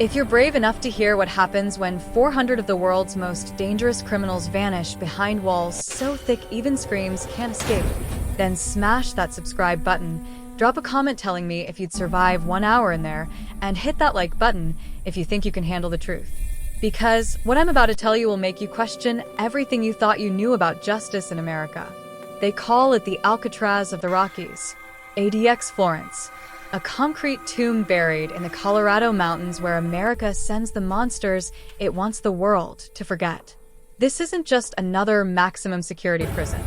If you're brave enough to hear what happens when 400 of the world's most dangerous criminals vanish behind walls so thick even screams can't escape, then smash that subscribe button, drop a comment telling me if you'd survive 1 hour in there, and hit that like button if you think you can handle the truth. Because what I'm about to tell you will make you question everything you thought you knew about justice in America. They call it the Alcatraz of the Rockies, ADX Florence. A concrete tomb buried in the Colorado mountains where America sends the monsters it wants the world to forget. This isn't just another maximum security prison.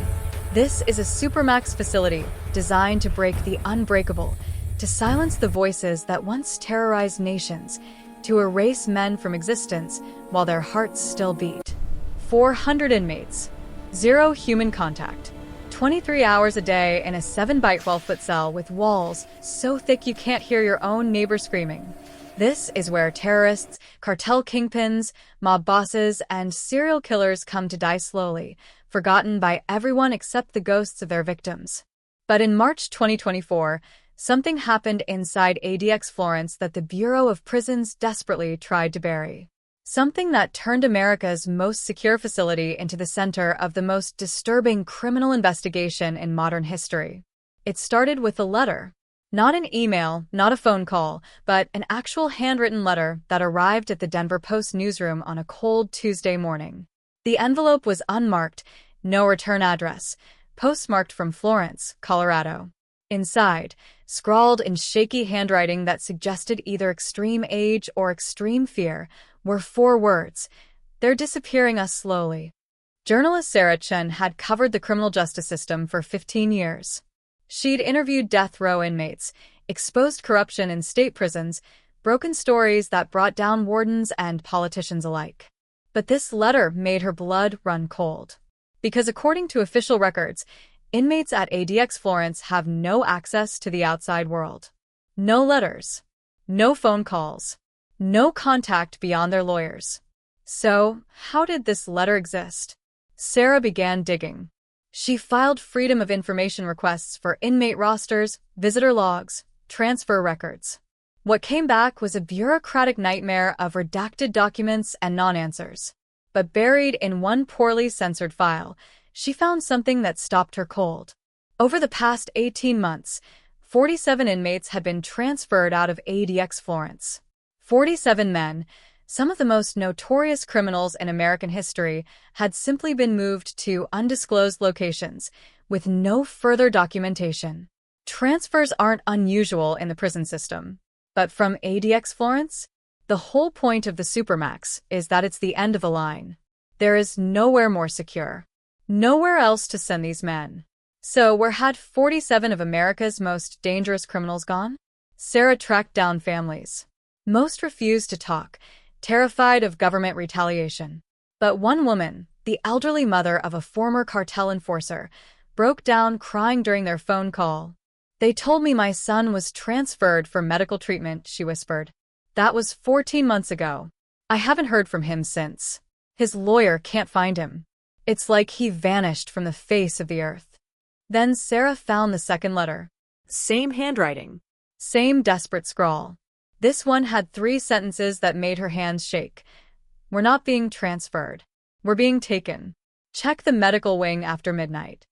This is a Supermax facility designed to break the unbreakable, to silence the voices that once terrorized nations, to erase men from existence while their hearts still beat. 400 inmates, 0 human contact. 23 hours a day in a 7-by-12-foot cell with walls so thick you can't hear your own neighbor screaming. This is where terrorists, cartel kingpins, mob bosses, and serial killers come to die slowly, forgotten by everyone except the ghosts of their victims. But in March 2024, something happened inside ADX Florence that the Bureau of Prisons desperately tried to bury. Something that turned America's most secure facility into the center of the most disturbing criminal investigation in modern history. It started with a letter. Not an email, not a phone call, but an actual handwritten letter that arrived at the Denver Post newsroom on a cold Tuesday morning. The envelope was unmarked, no return address, postmarked from Florence, Colorado. Inside, scrawled in shaky handwriting that suggested either extreme age or extreme fear, were 4 words: "They're disappearing us slowly." Journalist Sarah Chen had covered the criminal justice system for 15 years. She'd interviewed death row inmates, exposed corruption in state prisons, broken stories that brought down wardens and politicians alike. But this letter made her blood run cold. Because according to official records, inmates at ADX Florence have no access to the outside world. No letters. No phone calls. No contact beyond their lawyers. So, how did this letter exist? Sarah began digging. She filed Freedom of Information requests for inmate rosters, visitor logs, transfer records. What came back was a bureaucratic nightmare of redacted documents and non-answers. But buried in one poorly censored file, she found something that stopped her cold. Over the past 18 months, 47 inmates had been transferred out of ADX Florence. 47 men, some of the most notorious criminals in American history, had simply been moved to undisclosed locations, with no further documentation. Transfers aren't unusual in the prison system. But from ADX Florence? The whole point of the Supermax is that it's the end of the line. There is nowhere more secure. Nowhere else to send these men. So where had 47 of America's most dangerous criminals gone? Sarah tracked down families. Most refused to talk, terrified of government retaliation. But one woman, the elderly mother of a former cartel enforcer, broke down crying during their phone call. "They told me my son was transferred for medical treatment," she whispered. "That was 14 months ago. I haven't heard from him since. His lawyer can't find him. It's like he vanished from the face of the earth." Then Sarah found the second letter. Same handwriting. Same desperate scrawl. This one had 3 sentences that made her hands shake. "We're not being transferred. We're being taken. Check the medical wing after midnight."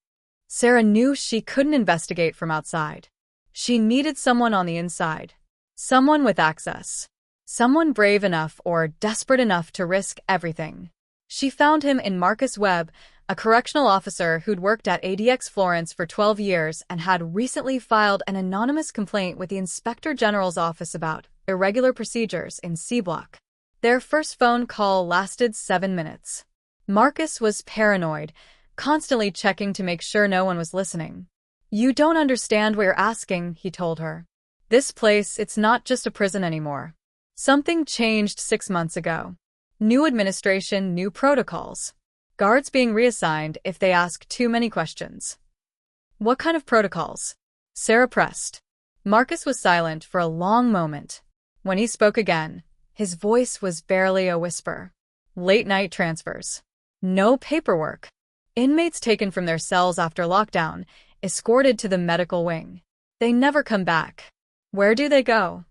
Sarah knew she couldn't investigate from outside. She needed someone on the inside. Someone with access. Someone brave enough or desperate enough to risk everything. She found him in Marcus Webb, a correctional officer who'd worked at ADX Florence for 12 years and had recently filed an anonymous complaint with the Inspector General's office about irregular procedures in C Block. Their first phone call lasted 7 minutes. Marcus was paranoid, constantly checking to make sure no one was listening. "You don't understand what you're asking," he told her. "This place, it's not just a prison anymore. Something changed 6 months ago. New administration, new protocols. Guards being reassigned if they ask too many questions." "What kind of protocols?" Sarah pressed. Marcus was silent for a long moment. When he spoke again, his voice was barely a whisper. "Late-night transfers. No paperwork. Inmates taken from their cells after lockdown, escorted to the medical wing. They never come back. Where do they go?"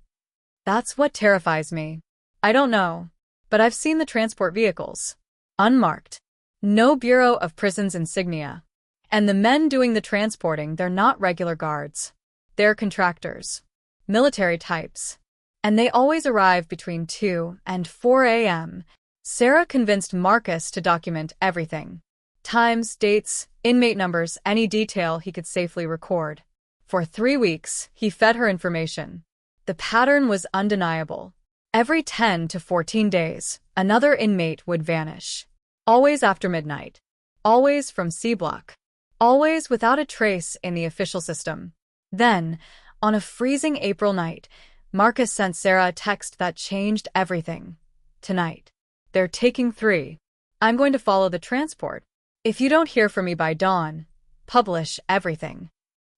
"That's what terrifies me. I don't know, but I've seen the transport vehicles. Unmarked. No Bureau of Prisons insignia. And the men doing the transporting, they're not regular guards. They're contractors. Military types. And they always arrive between 2 and 4 a.m. Sarah convinced Marcus to document everything. Times, dates, inmate numbers, any detail he could safely record. For 3 weeks, he fed her information. The pattern was undeniable. Every 10 to 14 days, another inmate would vanish. Always after midnight. Always from C Block. Always without a trace in the official system. Then, on a freezing April night, Marcus sent Sarah a text that changed everything. Tonight. They're taking 3. I'm going to follow the transport. If you don't hear from me by dawn, publish everything.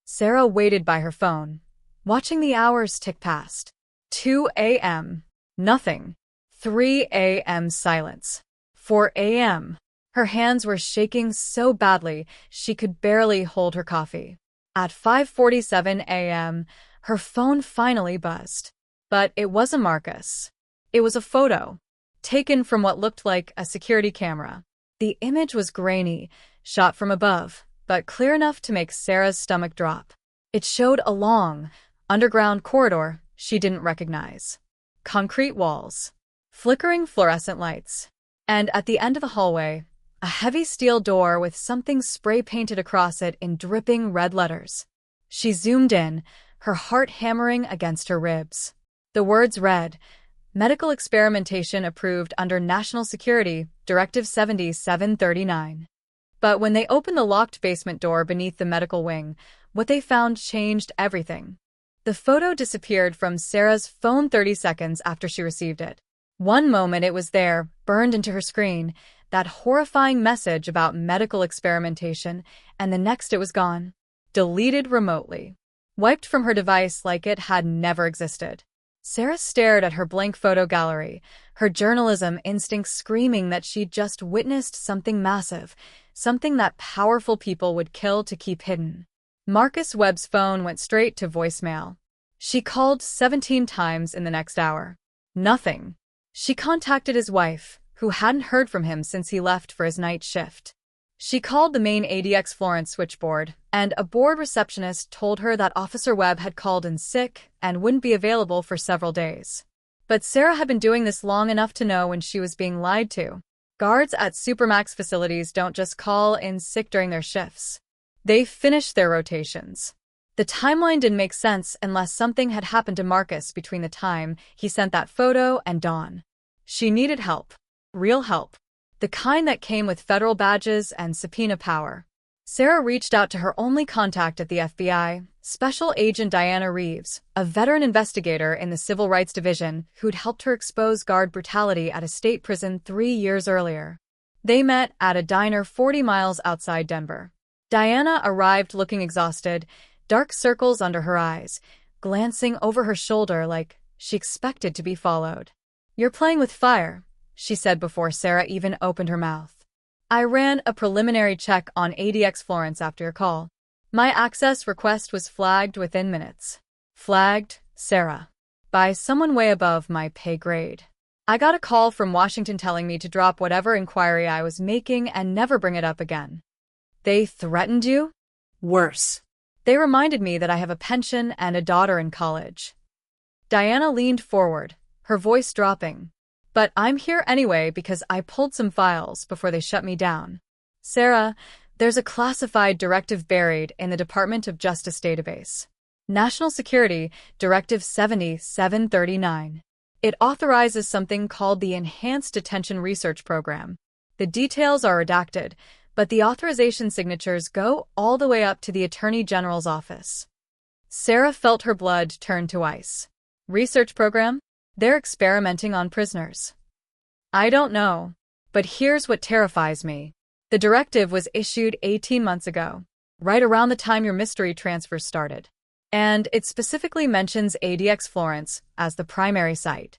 Sarah waited by her phone, watching the hours tick past. 2 a.m. Nothing. 3 a.m. silence. 4 a.m. Her hands were shaking so badly she could barely hold her coffee. At 5:47 a.m., her phone finally buzzed. But it wasn't Marcus. It was a photo, taken from what looked like a security camera. The image was grainy, shot from above, but clear enough to make Sarah's stomach drop. It showed a long, underground corridor she didn't recognize. Concrete walls, flickering fluorescent lights, and at the end of the hallway, a heavy steel door with something spray-painted across it in dripping red letters. She zoomed in, her heart hammering against her ribs. The words read, Medical experimentation approved under National Security, Directive 7739. But when they opened the locked basement door beneath the medical wing, what they found changed everything. The photo disappeared from Sarah's phone 30 seconds after she received it. One moment it was there, burned into her screen, that horrifying message about medical experimentation, and the next it was gone. Deleted remotely. Wiped from her device like it had never existed. Sarah stared at her blank photo gallery, her journalism instincts screaming that she'd just witnessed something massive, something that powerful people would kill to keep hidden. Marcus Webb's phone went straight to voicemail. She called 17 times in the next hour. Nothing. She contacted his wife, who hadn't heard from him since he left for his night shift. She called the main ADX Florence switchboard, and a board receptionist told her that Officer Webb had called in sick and wouldn't be available for several days. But Sarah had been doing this long enough to know when she was being lied to. Guards at Supermax facilities don't just call in sick during their shifts. They finish their rotations. The timeline didn't make sense unless something had happened to Marcus between the time he sent that photo and dawn. She needed help. Real help. The kind that came with federal badges and subpoena power. Sarah reached out to her only contact at the FBI, Special Agent Diana Reeves, a veteran investigator in the Civil Rights Division who'd helped her expose guard brutality at a state prison 3 years earlier. They met at a diner 40 miles outside Denver. Diana arrived looking exhausted, dark circles under her eyes, glancing over her shoulder like she expected to be followed. "You're playing with fire," she said before Sarah even opened her mouth. "I ran a preliminary check on ADX Florence after your call. My access request was flagged within minutes." Flagged, Sarah. By someone way above my pay grade. I got a call from Washington telling me to drop whatever inquiry I was making and never bring it up again. They threatened you? Worse. They reminded me that I have a pension and a daughter in college. Diana leaned forward, her voice dropping. But I'm here anyway because I pulled some files before they shut me down. Sarah, there's a classified directive buried in the Department of Justice database. National Security, Directive 7739. It authorizes something called the Enhanced Detention Research Program. The details are redacted, but the authorization signatures go all the way up to the Attorney General's office. Sarah felt her blood turn to ice. Research program? They're experimenting on prisoners. I don't know, but here's what terrifies me. The directive was issued 18 months ago, right around the time your mystery transfer started. And it specifically mentions ADX Florence as the primary site.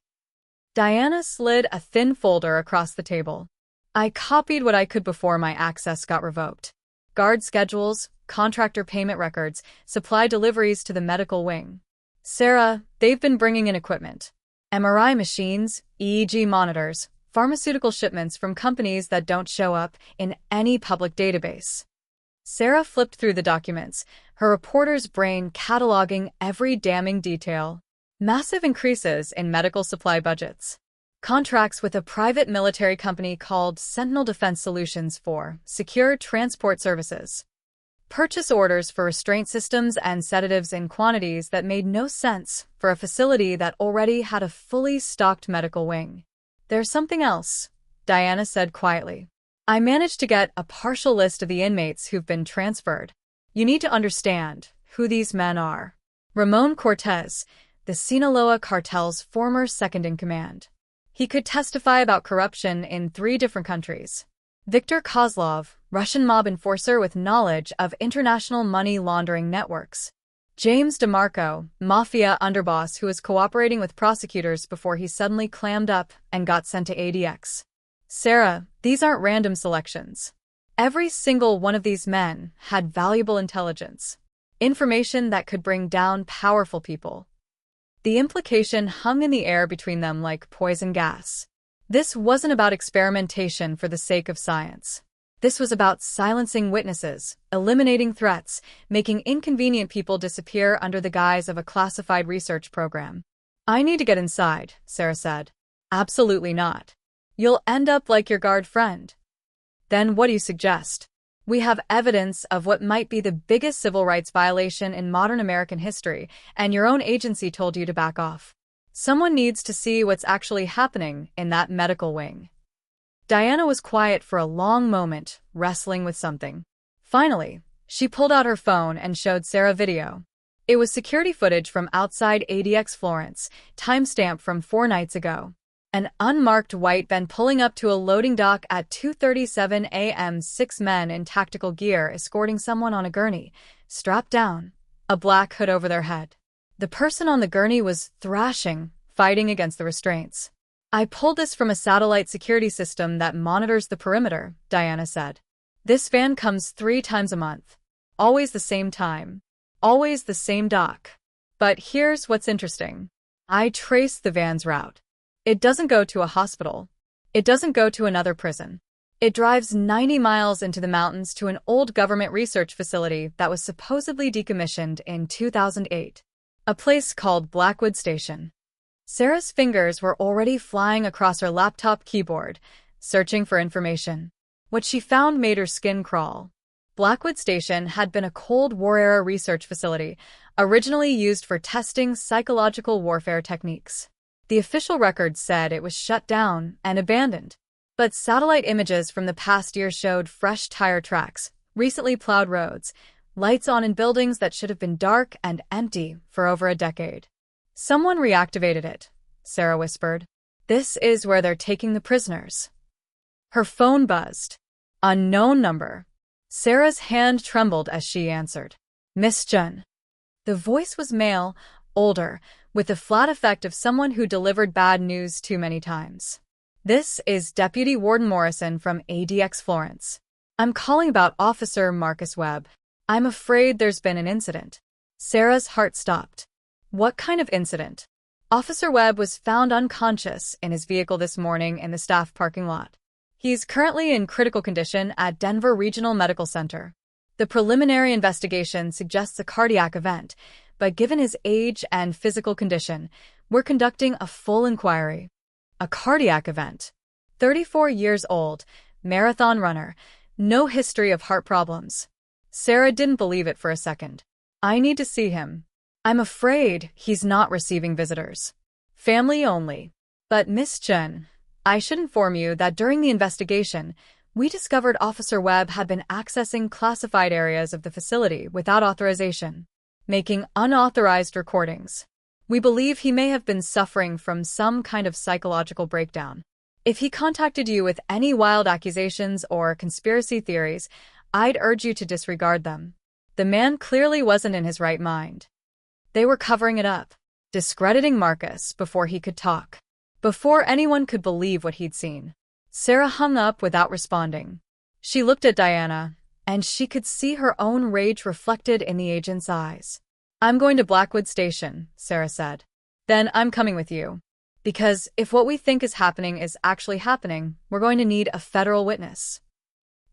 Diana slid a thin folder across the table. I copied what I could before my access got revoked. Guard schedules, contractor payment records, supply deliveries to the medical wing. Sarah, they've been bringing in equipment. MRI machines, EEG monitors, pharmaceutical shipments from companies that don't show up in any public database. Sarah flipped through the documents, her reporter's brain cataloging every damning detail. Massive increases in medical supply budgets. Contracts with a private military company called Sentinel Defense Solutions for secure transport services. Purchase orders for restraint systems and sedatives in quantities that made no sense for a facility that already had a fully stocked medical wing. There's something else, Diana said quietly. I managed to get a partial list of the inmates who've been transferred. You need to understand who these men are. Ramon Cortez, the Sinaloa cartel's former second-in-command. He could testify about corruption in 3 different countries. Viktor Kozlov, Russian mob enforcer with knowledge of international money laundering networks. James DeMarco, mafia underboss who was cooperating with prosecutors before he suddenly clammed up and got sent to ADX. Sarah, these aren't random selections. Every single one of these men had valuable intelligence. Information that could bring down powerful people. The implication hung in the air between them like poison gas. This wasn't about experimentation for the sake of science. This was about silencing witnesses, eliminating threats, making inconvenient people disappear under the guise of a classified research program. I need to get inside, Sarah said. Absolutely not. You'll end up like your guard friend. Then what do you suggest? We have evidence of what might be the biggest civil rights violation in modern American history, and your own agency told you to back off. Someone needs to see what's actually happening in that medical wing. Diana was quiet for a long moment, wrestling with something. Finally, she pulled out her phone and showed Sarah video. It was security footage from outside ADX Florence, timestamped from 4 nights ago. An unmarked white van pulling up to a loading dock at 2:37 a.m. 6 men in tactical gear escorting someone on a gurney, strapped down, a black hood over their head. The person on the gurney was thrashing, fighting against the restraints. I pulled this from a satellite security system that monitors the perimeter, Diana said. This van comes 3 times a month. Always the same time. Always the same dock. But here's what's interesting. I traced the van's route. It doesn't go to a hospital. It doesn't go to another prison. It drives 90 miles into the mountains to an old government research facility that was supposedly decommissioned in 2008. A place called Blackwood Station. Sarah's fingers were already flying across her laptop keyboard, searching for information. What she found made her skin crawl. Blackwood Station had been a Cold War-era research facility, originally used for testing psychological warfare techniques. The official record said it was shut down and abandoned. But satellite images from the past year showed fresh tire tracks, recently plowed roads, lights on in buildings that should have been dark and empty for over a decade. Someone reactivated it, Sarah whispered. This is where they're taking the prisoners. Her phone buzzed. Unknown number. Sarah's hand trembled as she answered. Miss Chen. The voice was male, older, with the flat effect of someone who delivered bad news too many times. This is Deputy Warden Morrison from ADX Florence. I'm calling about Officer Marcus Webb. I'm afraid there's been an incident. Sarah's heart stopped. What kind of incident? Officer Webb was found unconscious in his vehicle this morning in the staff parking lot. He's currently in critical condition at Denver Regional Medical Center. The preliminary investigation suggests a cardiac event, but given his age and physical condition, we're conducting a full inquiry. A cardiac event. 34 years old, marathon runner, no history of heart problems. Sarah didn't believe it for a second. I need to see him. I'm afraid he's not receiving visitors. Family only. But Miss Chen, I should inform you that during the investigation, we discovered Officer Webb had been accessing classified areas of the facility without authorization, making unauthorized recordings. We believe he may have been suffering from some kind of psychological breakdown. If he contacted you with any wild accusations or conspiracy theories, I'd urge you to disregard them. The man clearly wasn't in his right mind. They were covering it up, discrediting Marcus before he could talk, before anyone could believe what he'd seen. Sarah hung up without responding. She looked at Diana, and she could see her own rage reflected in the agent's eyes. I'm going to Blackwood Station, Sarah said. Then I'm coming with you. Because if what we think is happening is actually happening, we're going to need a federal witness.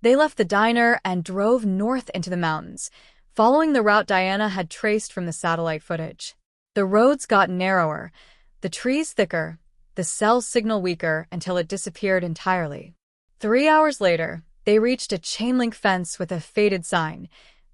They left the diner and drove north into the mountains, following the route Diana had traced from the satellite footage. The roads got narrower, the trees thicker, the cell signal weaker until it disappeared entirely. 3 hours later, they reached a chain-link fence with a faded sign,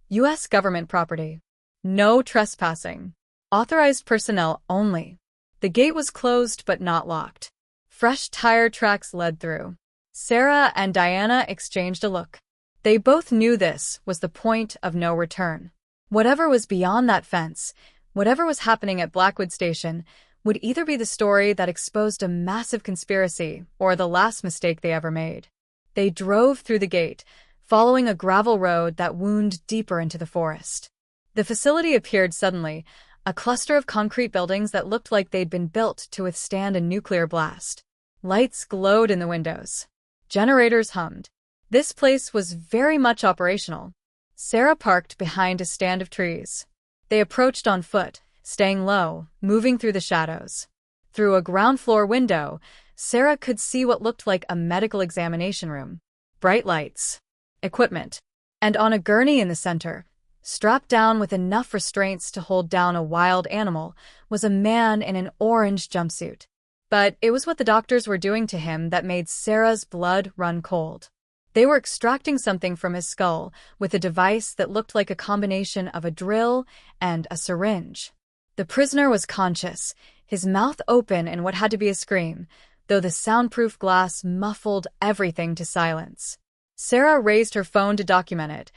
U.S. government property. No trespassing. Authorized personnel only. The gate was closed but not locked. Fresh tire tracks led through. Sarah and Diana exchanged a look. They both knew this was the point of no return. Whatever was beyond that fence, whatever was happening at Blackwood Station, would either be the story that exposed a massive conspiracy or the last mistake they ever made. They drove through the gate, following a gravel road that wound deeper into the forest. The facility appeared suddenly, a cluster of concrete buildings that looked like they'd been built to withstand a nuclear blast. Lights glowed in the windows. Generators hummed. This place was very much operational. Sarah parked behind a stand of trees. They approached on foot, staying low, moving through the shadows. Through a ground-floor window, Sarah could see what looked like a medical examination room. Bright lights. Equipment. And on a gurney in the center, strapped down with enough restraints to hold down a wild animal, was a man in an orange jumpsuit. But it was what the doctors were doing to him that made Sarah's blood run cold. They were extracting something from his skull with a device that looked like a combination of a drill and a syringe. The prisoner was conscious, his mouth open in what had to be a scream, though the soundproof glass muffled everything to silence. Sarah raised her phone to document it,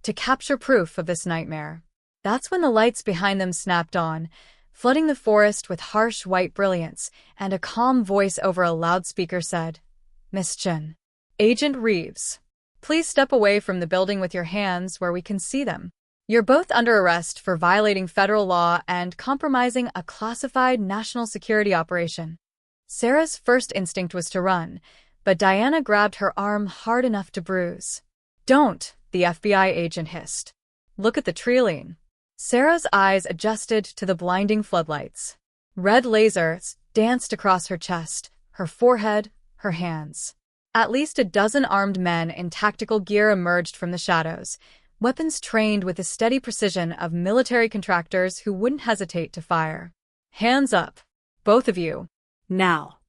to capture proof of this nightmare. That's when the lights behind them snapped on, flooding the forest with harsh white brilliance, and a calm voice over a loudspeaker said, "Miss Chen. Agent Reeves. Please step away from the building with your hands where we can see them. You're both under arrest for violating federal law and compromising a classified national security operation." Sarah's first instinct was to run, but Diana grabbed her arm hard enough to bruise. "Don't," the FBI agent hissed. "Look at the trillion." Sarah's eyes adjusted to the blinding floodlights. Red lasers danced across her chest, her forehead, her hands. At least a dozen armed men in tactical gear emerged from the shadows, weapons trained with the steady precision of military contractors who wouldn't hesitate to fire. "Hands up, both of you. Now."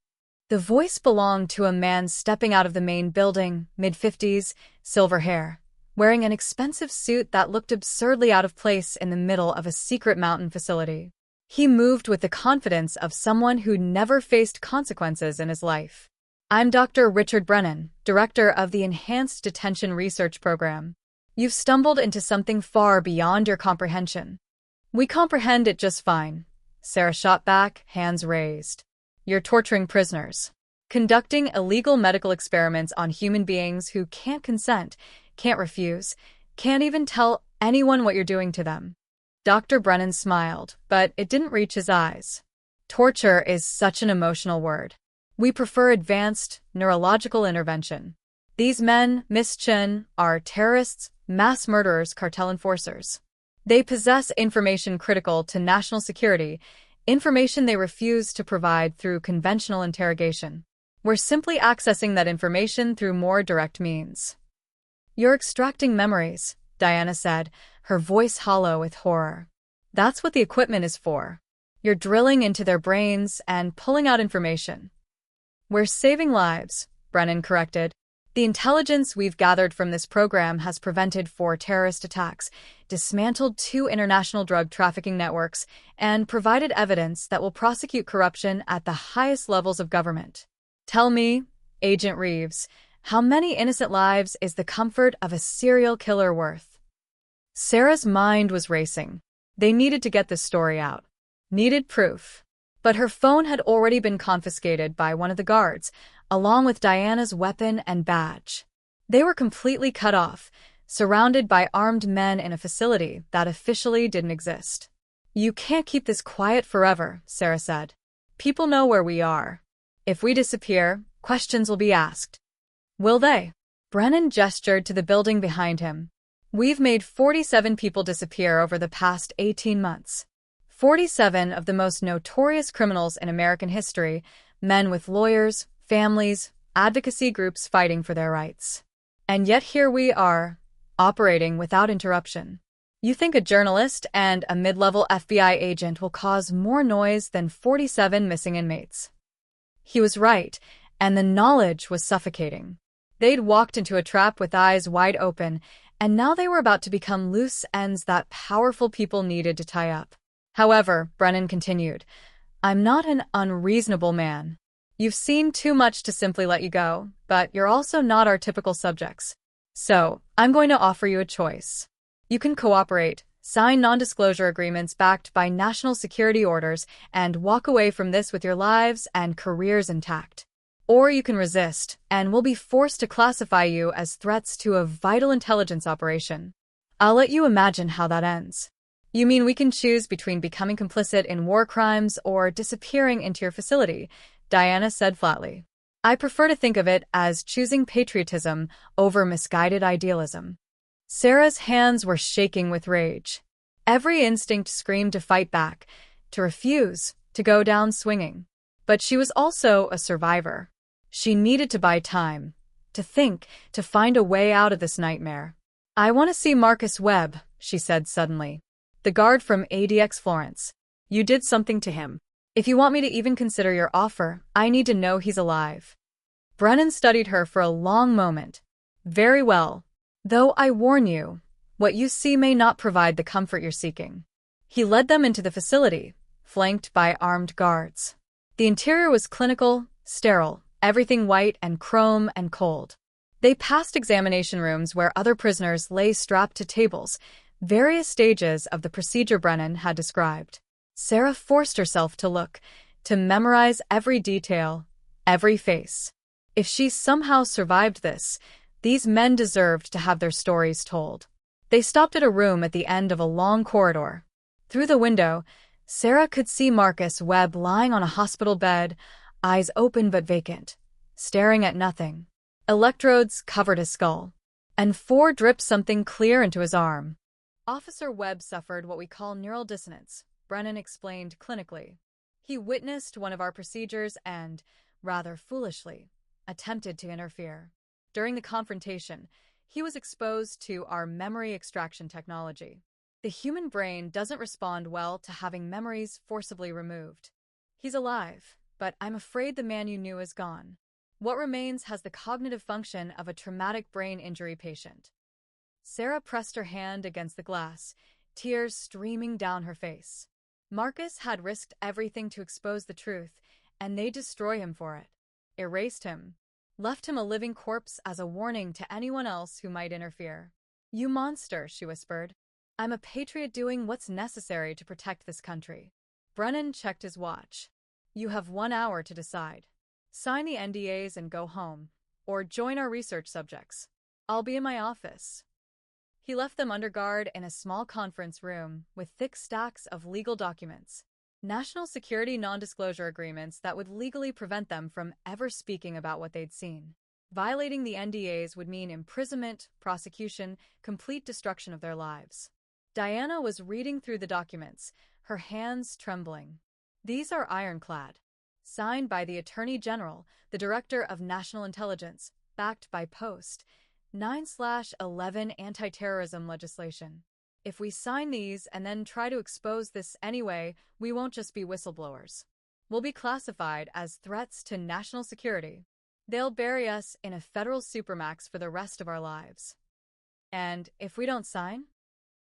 The voice belonged to a man stepping out of the main building, mid-50s, silver hair, wearing an expensive suit that looked absurdly out of place in the middle of a secret mountain facility. He moved with the confidence of someone who'd never faced consequences in his life. "I'm Dr. Richard Brennan, director of the Enhanced Detention Research Program. You've stumbled into something far beyond your comprehension." "We comprehend it just fine," Sarah shot back, hands raised. "You're torturing prisoners, conducting illegal medical experiments on human beings who can't consent, can't refuse, can't even tell anyone what you're doing to them." Dr. Brennan smiled, but it didn't reach his eyes. "Torture is such an emotional word. We prefer advanced, neurological intervention. These men, Miss Chen, are terrorists, mass murderers, cartel enforcers. They possess information critical to national security, information they refuse to provide through conventional interrogation. We're simply accessing that information through more direct means." "You're extracting memories," Diana said, her voice hollow with horror. "That's what the equipment is for. You're drilling into their brains and pulling out information." "We're saving lives," Brennan corrected. "The intelligence we've gathered from this program has prevented 4 terrorist attacks, dismantled 2 international drug trafficking networks, and provided evidence that will prosecute corruption at the highest levels of government. Tell me, Agent Reeves, how many innocent lives is the comfort of a serial killer worth?" Sarah's mind was racing. They needed to get this story out. Needed proof. But her phone had already been confiscated by one of the guards, along with Diana's weapon and badge. They were completely cut off, surrounded by armed men in a facility that officially didn't exist. "You can't keep this quiet forever," Sarah said. "People know where we are. If we disappear, questions will be asked." "Will they?" Brennan gestured to the building behind him. "We've made 47 people disappear over the past 18 months. 47 of the most notorious criminals in American history, men with lawyers, families, advocacy groups fighting for their rights. And yet here we are, operating without interruption. You think a journalist and a mid-level FBI agent will cause more noise than 47 missing inmates. He was right, and the knowledge was suffocating. They'd walked into a trap with eyes wide open, and now they were about to become loose ends that powerful people needed to tie up. However, Brennan continued, I'm not an unreasonable man. You've seen too much to simply let you go, but you're also not our typical subjects. So, I'm going to offer you a choice. You can cooperate, sign non-disclosure agreements backed by national security orders, and walk away from this with your lives and careers intact. Or you can resist, and we'll be forced to classify you as threats to a vital intelligence operation. I'll let you imagine how that ends. You mean we can choose between becoming complicit in war crimes or disappearing into your facility, Diana said flatly. I prefer to think of it as choosing patriotism over misguided idealism. Sarah's hands were shaking with rage. Every instinct screamed to fight back, to refuse, to go down swinging. But she was also a survivor. She needed to buy time, to think, to find a way out of this nightmare. I want to see Marcus Webb, she said suddenly. The guard from ADX Florence. You did something to him. If you want me to even consider your offer, I need to know he's alive. Brennan studied her for a long moment. Very well. Though I warn you, what you see may not provide the comfort you're seeking. He led them into the facility, flanked by armed guards. The interior was clinical, sterile, everything white and chrome and cold. They passed examination rooms where other prisoners lay strapped to tables, various stages of the procedure Brennan had described. Sarah forced herself to look, to memorize every detail, every face. If she somehow survived this, these men deserved to have their stories told. They stopped at a room at the end of a long corridor. Through the window, Sarah could see Marcus Webb lying on a hospital bed, eyes open but vacant, staring at nothing. Electrodes covered his skull, and 4 dripped something clear into his arm. Officer Webb suffered what we call neural dissonance, Brennan explained clinically. He witnessed one of our procedures and, rather foolishly, attempted to interfere. During the confrontation, he was exposed to our memory extraction technology. The human brain doesn't respond well to having memories forcibly removed. He's alive, but I'm afraid the man you knew is gone. What remains has the cognitive function of a traumatic brain injury patient. Sarah pressed her hand against the glass, tears streaming down her face. Marcus had risked everything to expose the truth, and they'd destroy him for it. Erased him. Left him a living corpse as a warning to anyone else who might interfere. You monster, she whispered. I'm a patriot doing what's necessary to protect this country. Brennan checked his watch. You have 1 hour to decide. Sign the NDAs and go home, or join our research subjects. I'll be in my office. He left them under guard in a small conference room with thick stacks of legal documents. National security non-disclosure agreements that would legally prevent them from ever speaking about what they'd seen. Violating the NDAs would mean imprisonment, prosecution, complete destruction of their lives. Diana was reading through the documents, her hands trembling. These are ironclad. Signed by the Attorney General, the Director of National Intelligence, backed by Post 9/11 anti-terrorism legislation. If we sign these and then try to expose this anyway, we won't just be whistleblowers. We'll be classified as threats to national security. They'll bury us in a federal supermax for the rest of our lives. And if we don't sign?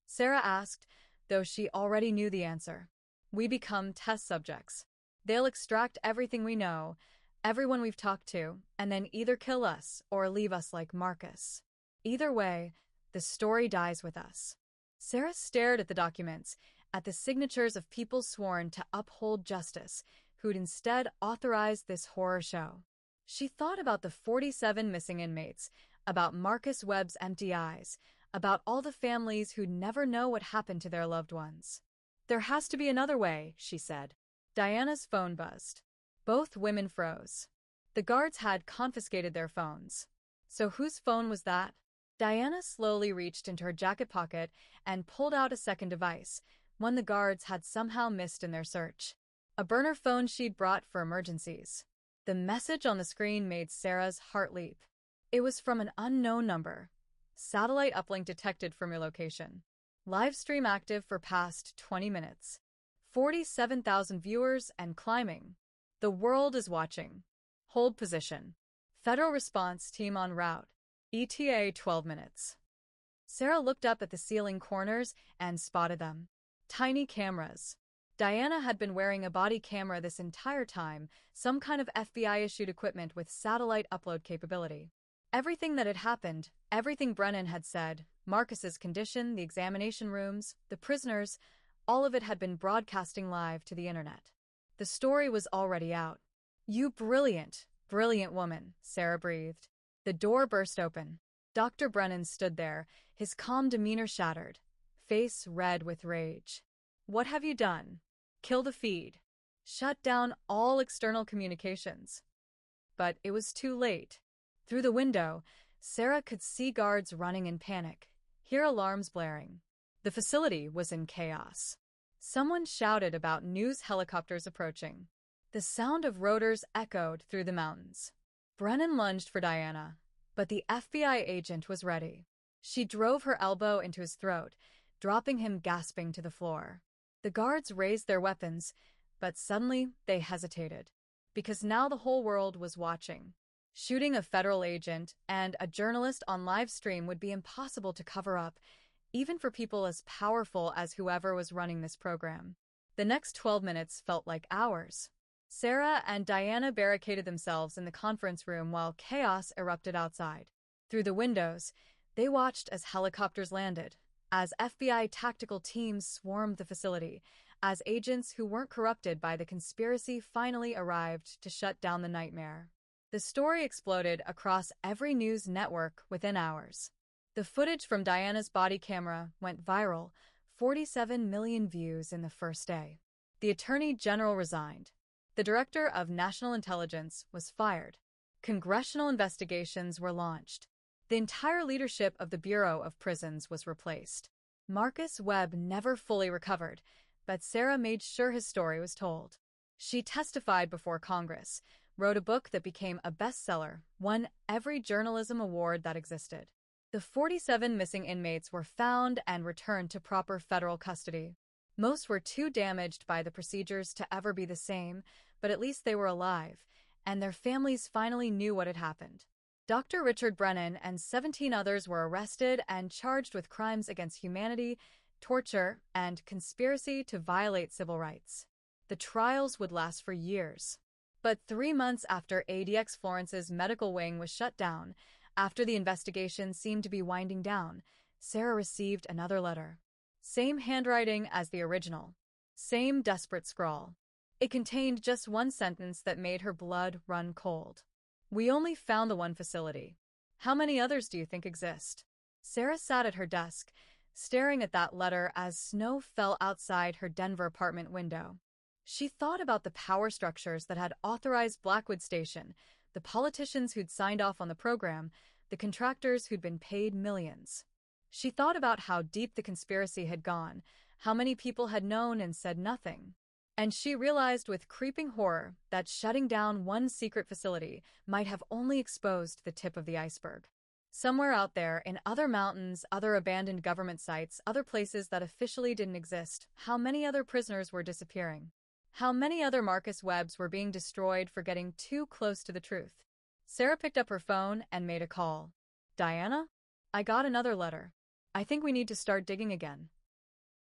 Sarah asked, though she already knew the answer. We become test subjects. They'll extract everything we know, everyone we've talked to, and then either kill us or leave us like Marcus. Either way, the story dies with us. Sarah stared at the documents, at the signatures of people sworn to uphold justice, who'd instead authorized this horror show. She thought about the 47 missing inmates, about Marcus Webb's empty eyes, about all the families who'd never know what happened to their loved ones. There has to be another way, she said. Diana's phone buzzed. Both women froze. The guards had confiscated their phones. So whose phone was that? Diana slowly reached into her jacket pocket and pulled out a second device, one the guards had somehow missed in their search. A burner phone she'd brought for emergencies. The message on the screen made Sarah's heart leap. It was from an unknown number. Satellite uplink detected from your location. Live stream active for past 20 minutes. 47,000 viewers and climbing. The world is watching. Hold position. Federal response team en route. ETA 12 minutes. Sarah looked up at the ceiling corners and spotted them. Tiny cameras. Diana had been wearing a body camera this entire time, some kind of FBI-issued equipment with satellite upload capability. Everything that had happened, everything Brennan had said, Marcus's condition, the examination rooms, the prisoners, all of it had been broadcasting live to the internet. The story was already out. "You brilliant, brilliant woman," Sarah breathed. The door burst open. Dr. Brennan stood there, his calm demeanor shattered, face red with rage. "What have you done?" "Kill the feed. Shut down all external communications." But it was too late. Through the window, Sarah could see guards running in panic, hear alarms blaring. The facility was in chaos. Someone shouted about news helicopters approaching. The sound of rotors echoed through the mountains. Brennan lunged for Diana, but the FBI agent was ready. She drove her elbow into his throat, dropping him gasping to the floor. The guards raised their weapons, but suddenly they hesitated. Because now the whole world was watching. Shooting a federal agent and a journalist on live stream would be impossible to cover up, even for people as powerful as whoever was running this program. The next 12 minutes felt like hours. Sarah and Diana barricaded themselves in the conference room while chaos erupted outside. Through the windows, they watched as helicopters landed, as FBI tactical teams swarmed the facility, as agents who weren't corrupted by the conspiracy finally arrived to shut down the nightmare. The story exploded across every news network within hours. The footage from Diana's body camera went viral, 47 million views in the first day. The Attorney General resigned. The Director of National Intelligence was fired. Congressional investigations were launched. The entire leadership of the Bureau of Prisons was replaced. Marcus Webb never fully recovered, but Sarah made sure his story was told. She testified before Congress, wrote a book that became a bestseller, won every journalism award that existed. The 47 missing inmates were found and returned to proper federal custody. Most were too damaged by the procedures to ever be the same, but at least they were alive, and their families finally knew what had happened. Dr. Richard Brennan and 17 others were arrested and charged with crimes against humanity, torture, and conspiracy to violate civil rights. The trials would last for years. But 3 months after ADX Florence's medical wing was shut down, after the investigation seemed to be winding down, Sarah received another letter. Same handwriting as the original. Same desperate scrawl. It contained just one sentence that made her blood run cold. "We only found the one facility. How many others do you think exist?" Sarah sat at her desk, staring at that letter as snow fell outside her Denver apartment window. She thought about the power structures that had authorized Blackwood Station, the politicians who'd signed off on the program, the contractors who'd been paid millions. She thought about how deep the conspiracy had gone, how many people had known and said nothing. And she realized with creeping horror that shutting down one secret facility might have only exposed the tip of the iceberg. Somewhere out there, in other mountains, other abandoned government sites, other places that officially didn't exist, how many other prisoners were disappearing? How many other Marcus Webbs were being destroyed for getting too close to the truth? Sarah picked up her phone and made a call. "Diana? I got another letter. I think we need to start digging again.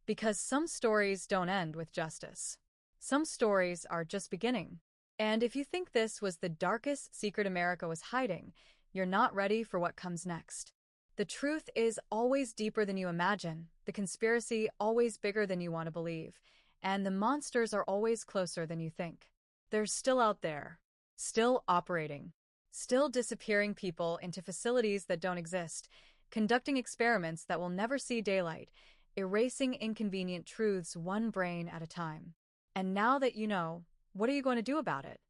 Because some stories don't end with justice. Some stories are just beginning. And if you think this was the darkest secret America was hiding, you're not ready for what comes next. The truth is always deeper than you imagine, the conspiracy always bigger than you want to believe, and the monsters are always closer than you think. They're still out there, still operating, still disappearing people into facilities that don't exist, conducting experiments that will never see daylight, erasing inconvenient truths one brain at a time. And now that you know, what are you going to do about it?